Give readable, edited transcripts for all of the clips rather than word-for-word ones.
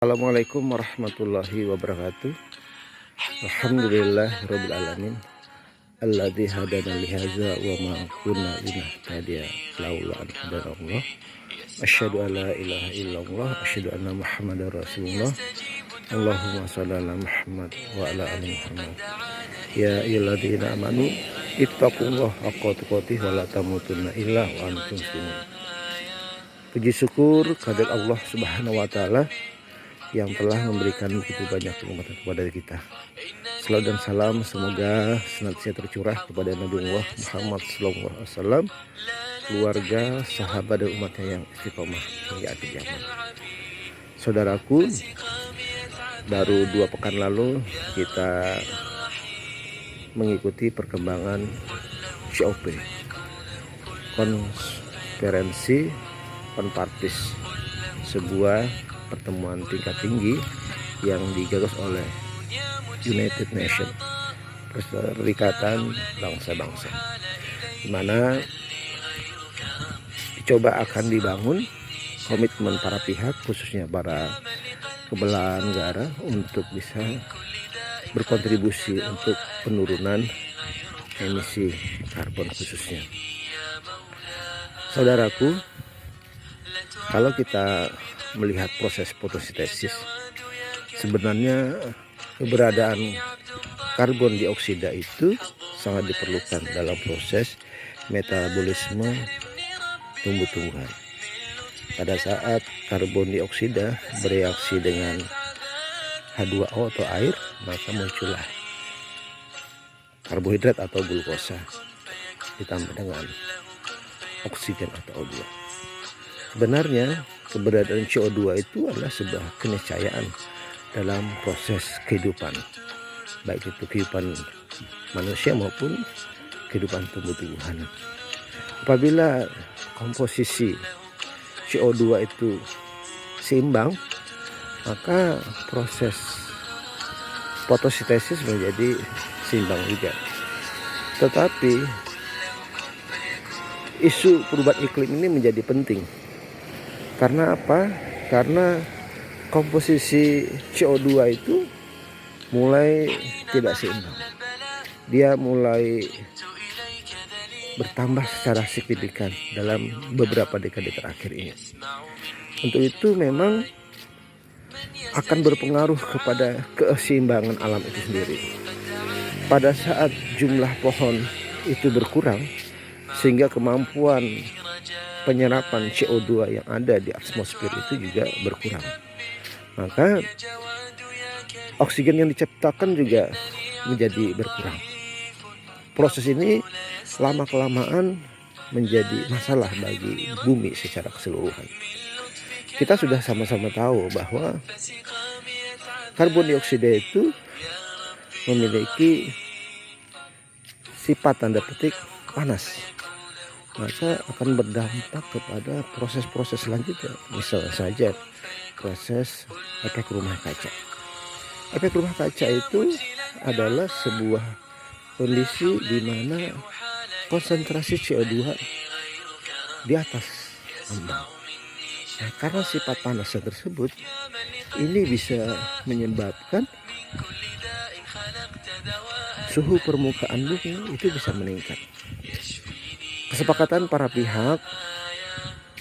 Assalamualaikum warahmatullahi wabarakatuh. Alhamdulillah rabbil alamin. Alladzi hadana li hadza wa ma kunna linahtadiya laula an hadana Allah. Asyhadu an la ilaha illallah, asyhadu anna Muhammadar Rasulullah. Allahumma shalli ala Muhammad wa ala ali Muhammad. Ya ayyuhalladzina amanu ittaqullaha haqqa tuqatih wa la tamutunna illa wa antum muslimun. Puji syukur kehadirat Allah Subhanahu wa taala yang telah memberikan begitu banyak kenikmatan kepada kita. Salawat dan salam semoga senantiasa tercurah kepada Nabi Muhammad SAW, keluarga, sahabat dan umatnya yang istiqomah hingga akhir zaman. Saudaraku, baru 2 pekan lalu kita mengikuti perkembangan COP, konferensi Penpartis, sebuah pertemuan tingkat tinggi yang digagas oleh United Nations, Perserikatan Bangsa-Bangsa, di mana dicoba akan dibangun komitmen para pihak, khususnya para kepala negara, untuk bisa berkontribusi untuk penurunan emisi karbon khususnya. Saudaraku, kalau kita melihat proses fotosintesis, sebenarnya keberadaan karbon dioksida itu sangat diperlukan dalam proses metabolisme tumbuh-tumbuhan. Pada saat karbon dioksida bereaksi dengan H2O atau air, maka muncullah karbohidrat atau glukosa ditambah dengan oksigen atau O2. Sebenarnya keberadaan CO2 itu adalah sebuah keniscayaan dalam proses kehidupan, baik itu kehidupan manusia maupun kehidupan tumbuh-tumbuhan. Apabila komposisi CO2 itu seimbang, maka proses fotosintesis menjadi seimbang juga. Tetapi isu perubahan iklim ini menjadi penting. Karena apa? Karena komposisi CO2 itu mulai tidak seimbang. Dia mulai bertambah secara signifikan dalam beberapa dekade terakhir ini. Untuk itu memang akan berpengaruh kepada keseimbangan alam itu sendiri. Pada saat jumlah pohon itu berkurang, sehingga kemampuan penyerapan CO2 yang ada di atmosfer itu juga berkurang, maka oksigen yang diciptakan juga menjadi berkurang. Proses ini lama-kelamaan menjadi masalah bagi bumi secara keseluruhan. Kita sudah sama-sama tahu bahwa karbon dioksida itu memiliki sifat tanda petik panas, maka akan berdampak kepada proses-proses selanjutnya. Misalnya saja proses efek rumah kaca. Efek rumah kaca itu adalah sebuah kondisi di mana konsentrasi CO2 di atas ambang. Nah, karena sifat panasnya tersebut, ini bisa menyebabkan suhu permukaan bumi itu bisa meningkat. Kesepakatan para pihak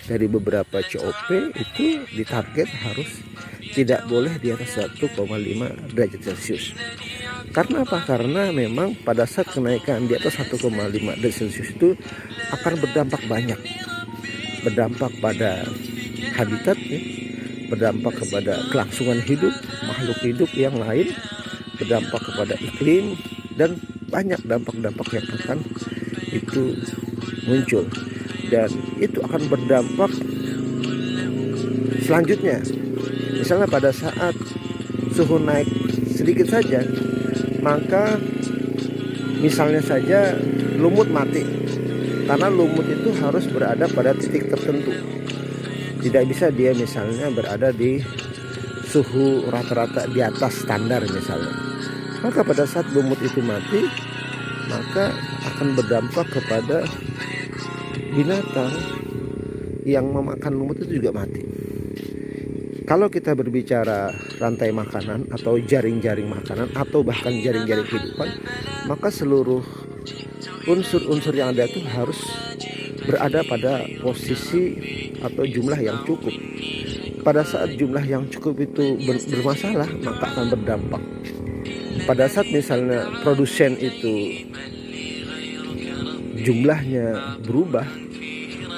dari beberapa COP itu ditarget harus tidak boleh di atas 1,5 derajat Celcius. Karena apa? Karena memang pada saat kenaikan di atas 1,5 derajat Celcius itu akan berdampak banyak. Berdampak pada habitat, ya, berdampak kepada kelangsungan hidup makhluk hidup yang lain, berdampak kepada iklim, dan banyak dampak-dampak yang akan itu muncul, dan itu akan berdampak selanjutnya. Misalnya pada saat suhu naik sedikit saja, maka misalnya saja lumut mati, karena lumut itu harus berada pada titik tertentu. Tidak bisa dia misalnya berada di suhu rata-rata di atas standar misalnya. Maka pada saat lumut itu mati, maka akan berdampak kepada binatang yang memakan lumut itu juga mati. Kalau kita berbicara rantai makanan atau jaring-jaring makanan atau bahkan jaring-jaring kehidupan, maka seluruh unsur-unsur yang ada itu harus berada pada posisi atau jumlah yang cukup. Pada saat jumlah yang cukup itu bermasalah, maka akan berdampak. Pada saat misalnya produsen itu jumlahnya berubah,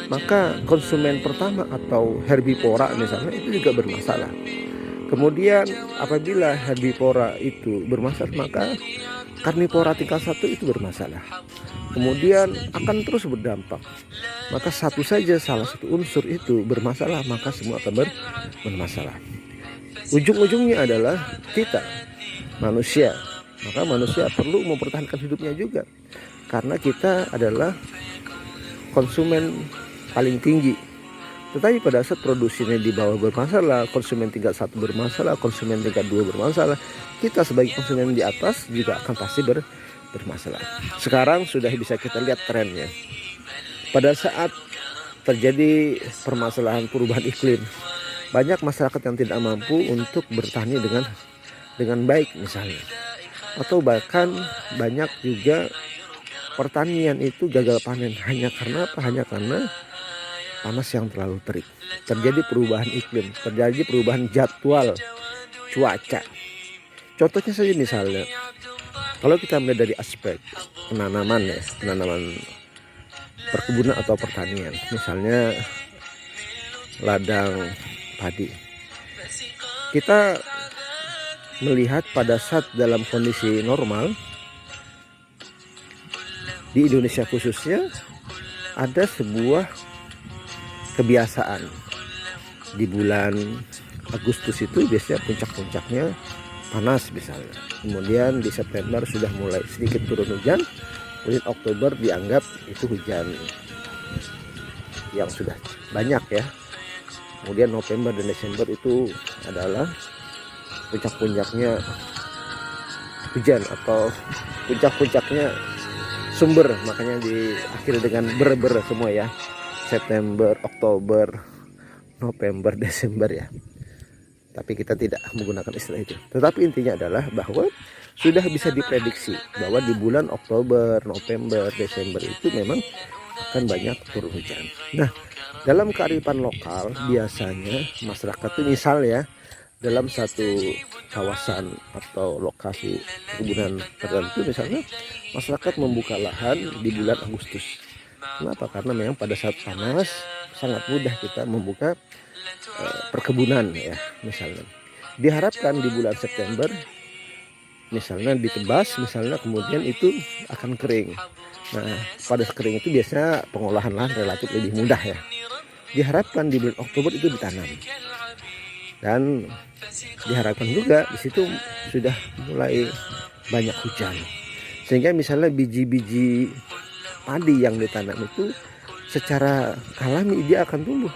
maka konsumen pertama atau herbivora misalnya itu juga bermasalah. Kemudian apabila herbivora itu bermasalah, maka karnivora tingkat 1 itu bermasalah. Kemudian akan terus berdampak. Maka satu saja salah satu unsur itu bermasalah, maka semua akan bermasalah. Ujung-ujungnya adalah kita manusia. Maka manusia perlu mempertahankan hidupnya juga, karena kita adalah konsumen paling tinggi. Tetapi pada saat produksinya di bawah bermasalah, konsumen tingkat 1 bermasalah, konsumen tingkat 2 bermasalah, kita sebagai konsumen di atas juga akan pasti bermasalah. Sekarang sudah bisa kita lihat trennya. Pada saat terjadi permasalahan perubahan iklim, banyak masyarakat yang tidak mampu untuk bertani dengan baik misalnya. Atau bahkan banyak juga pertanian itu gagal panen. Hanya karena apa? Hanya karena panas yang terlalu terik. Terjadi perubahan iklim, terjadi perubahan jadwal cuaca. Contohnya saja misalnya, kalau kita melihat dari aspek penanaman ya, penanaman perkebunan atau pertanian, misalnya ladang padi, kita melihat pada saat dalam kondisi normal di Indonesia khususnya ada sebuah kebiasaan. Di bulan Agustus itu biasanya puncak-puncaknya panas misalnya. Kemudian di September sudah mulai sedikit turun hujan. Kemudian Oktober dianggap itu hujan yang sudah banyak ya. Kemudian November dan Desember itu adalah puncak-puncaknya hujan atau puncak-puncaknya sumber, makanya diakhiri dengan ber semua ya. September, Oktober, November, Desember ya. Tapi kita tidak menggunakan istilah itu. Tetapi intinya adalah bahwa sudah bisa diprediksi bahwa di bulan Oktober, November, Desember itu memang akan banyak turun hujan. Nah, dalam kearifan lokal biasanya masyarakat itu misal ya, dalam satu kawasan atau lokasi perkebunan tertentu misalnya, masyarakat membuka lahan di bulan Agustus. Kenapa? Karena memang pada saat panas sangat mudah kita membuka perkebunan ya. Misalnya diharapkan di bulan September misalnya ditebas misalnya, kemudian itu akan kering. Nah, pada kering itu biasanya pengolahan lahan relatif lebih mudah ya. Diharapkan di bulan Oktober itu ditanam. Dan diharapkan juga di situ sudah mulai banyak hujan. Sehingga misalnya biji-biji padi yang ditanam itu secara alami dia akan tumbuh.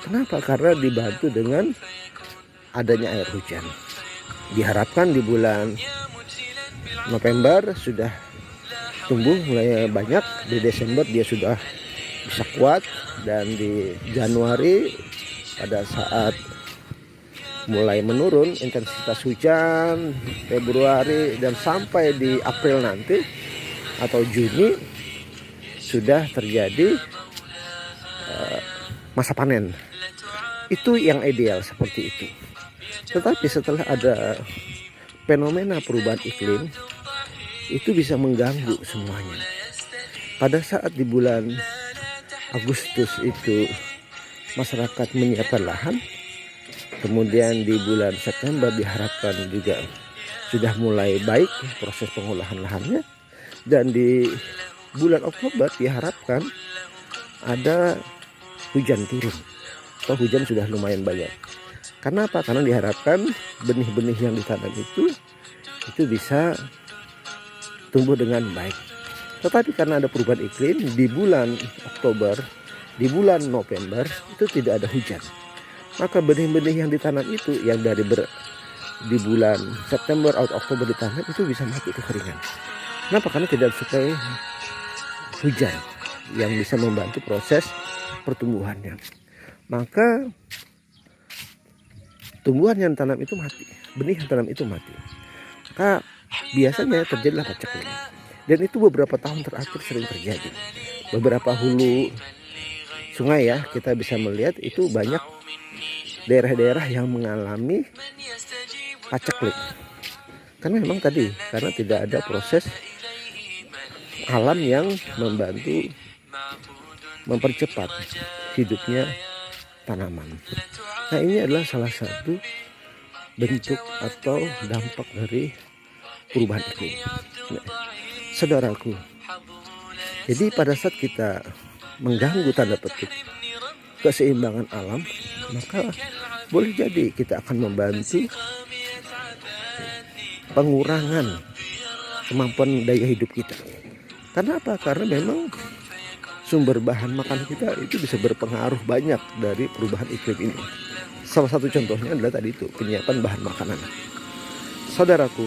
Kenapa? Karena dibantu dengan adanya air hujan. Diharapkan di bulan November sudah tumbuh mulai banyak, di Desember dia sudah bisa kuat, dan di Januari pada saat mulai menurun intensitas hujan, Februari dan sampai di April nanti atau Juni sudah terjadi masa panen. Itu yang ideal seperti itu. Tetapi setelah ada fenomena perubahan iklim, itu bisa mengganggu semuanya. Pada saat di bulan Agustus itu masyarakat menyiapkan lahan, kemudian di bulan September diharapkan juga sudah mulai baik proses pengolahan lahannya, dan di bulan Oktober diharapkan ada hujan turun atau hujan sudah lumayan banyak. Karena apa? Karena diharapkan benih-benih yang ditanam itu bisa tumbuh dengan baik. Tetapi karena ada perubahan iklim, di bulan Oktober, di bulan November itu tidak ada hujan. Maka benih-benih yang ditanam itu yang di bulan September atau Oktober ditanam itu bisa mati kekeringan. Kenapa? Karena tidak disukai hujan yang bisa membantu proses pertumbuhannya. Maka tumbuhan yang tanam itu mati, benih yang tanam itu mati, maka biasanya terjadilah paceklik. Dan itu beberapa tahun terakhir sering terjadi. Beberapa hulu sungai ya, kita bisa melihat itu banyak daerah-daerah yang mengalami paceklik. Karena memang tadi, karena tidak ada proses alam yang membantu mempercepat hidupnya tanaman. Nah, ini adalah salah satu bentuk atau dampak dari perubahan iklim. Nah, saudaraku, jadi pada saat kita mengganggu tanda petik keseimbangan alam, maka boleh jadi kita akan membantu pengurangan kemampuan daya hidup kita. Karena apa? Karena memang sumber bahan makan kita itu bisa berpengaruh banyak dari perubahan iklim ini. Salah satu contohnya adalah tadi itu, penyiapan bahan makanan. Saudaraku,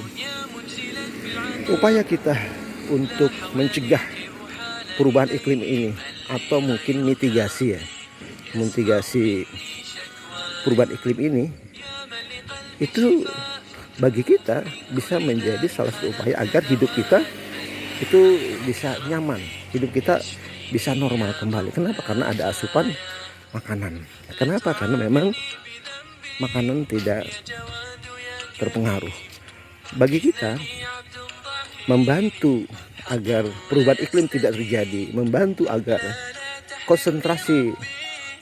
upaya kita untuk mencegah perubahan iklim ini, atau mungkin mitigasi perubahan iklim ini, itu bagi kita bisa menjadi salah satu upaya agar hidup kita itu bisa nyaman, hidup kita bisa normal kembali. Kenapa? Karena ada asupan makanan. Kenapa? Karena memang makanan tidak terpengaruh. Bagi kita, membantu agar perubahan iklim tidak terjadi, membantu agar konsentrasi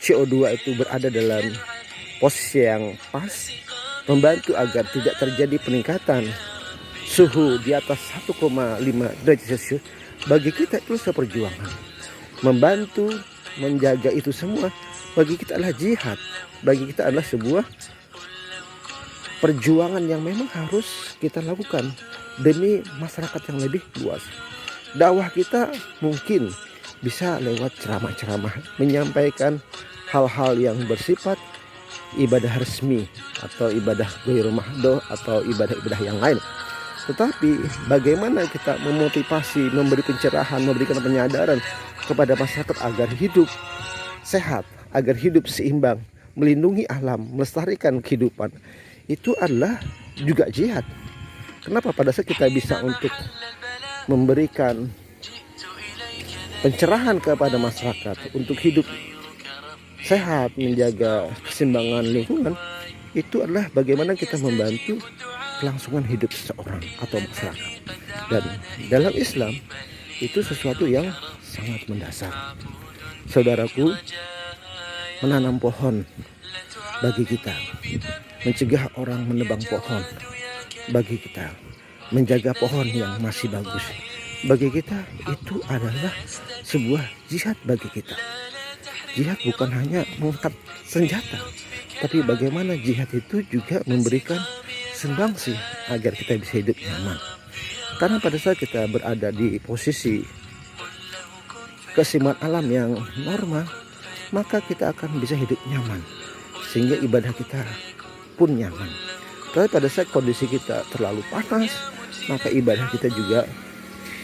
CO2 itu berada dalam posisi yang pas, membantu agar tidak terjadi peningkatan suhu di atas 1,5 derajat Celcius. Bagi kita itu seperjuangan. Membantu menjaga itu semua bagi kita adalah jihad. Bagi kita adalah sebuah perjuangan yang memang harus kita lakukan demi masyarakat yang lebih luas. Dakwah kita mungkin bisa lewat ceramah-ceramah, menyampaikan hal-hal yang bersifat ibadah resmi atau ibadah ghairu mahdoh atau ibadah-ibadah yang lain. Tetapi bagaimana kita memotivasi, memberi pencerahan, memberikan penyadaran kepada masyarakat agar hidup sehat, agar hidup seimbang, melindungi alam, melestarikan kehidupan, itu adalah juga jihad. Kenapa? Pada saat kita bisa untuk memberikan pencerahan kepada masyarakat untuk hidup sehat, menjaga keseimbangan lingkungan, itu adalah bagaimana kita membantu kelangsungan hidup seseorang atau masyarakat. Dan dalam Islam itu sesuatu yang sangat mendasar. Saudaraku, menanam pohon bagi kita, mencegah orang menebang pohon bagi kita, menjaga pohon yang masih bagus bagi kita, itu adalah sebuah jihad bagi kita. Jihad bukan hanya mengangkat senjata, tapi bagaimana jihad itu juga memberikan sumbangsi agar kita bisa hidup nyaman. Karena pada saat kita berada di posisi keseimbangan alam yang normal, maka kita akan bisa hidup nyaman, sehingga ibadah kita pun nyaman. Tapi pada saat kondisi kita terlalu panas, maka ibadah kita juga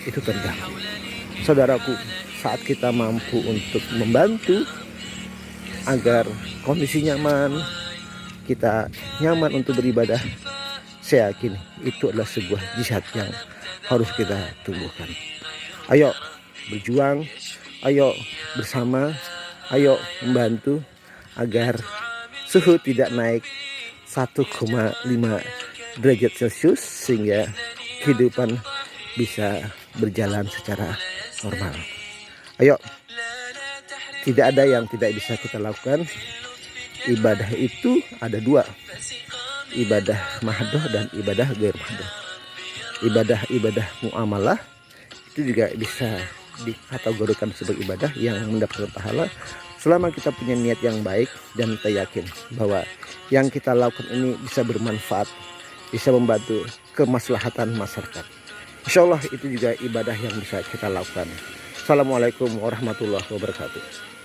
itu terganggu. Saudaraku, saat kita mampu untuk membantu agar kondisi nyaman, kita nyaman untuk beribadah, saya yakin itu adalah sebuah jihad yang harus kita tumbuhkan. Ayo berjuang, ayo bersama, ayo membantu agar suhu tidak naik 1,5 derajat Celcius, sehingga kehidupan bisa berjalan secara normal. Ayo, tidak ada yang tidak bisa kita lakukan. Ibadah itu ada dua, ibadah mahdoh dan ibadah ghair mahdoh. Ibadah muamalah itu juga bisa dikategorikan sebagai ibadah yang mendapatkan pahala selama kita punya niat yang baik dan kita yakin bahwa yang kita lakukan ini bisa bermanfaat, bisa membantu kemaslahatan masyarakat. Insya Allah itu juga ibadah yang bisa kita lakukan. Assalamualaikum warahmatullahi wabarakatuh.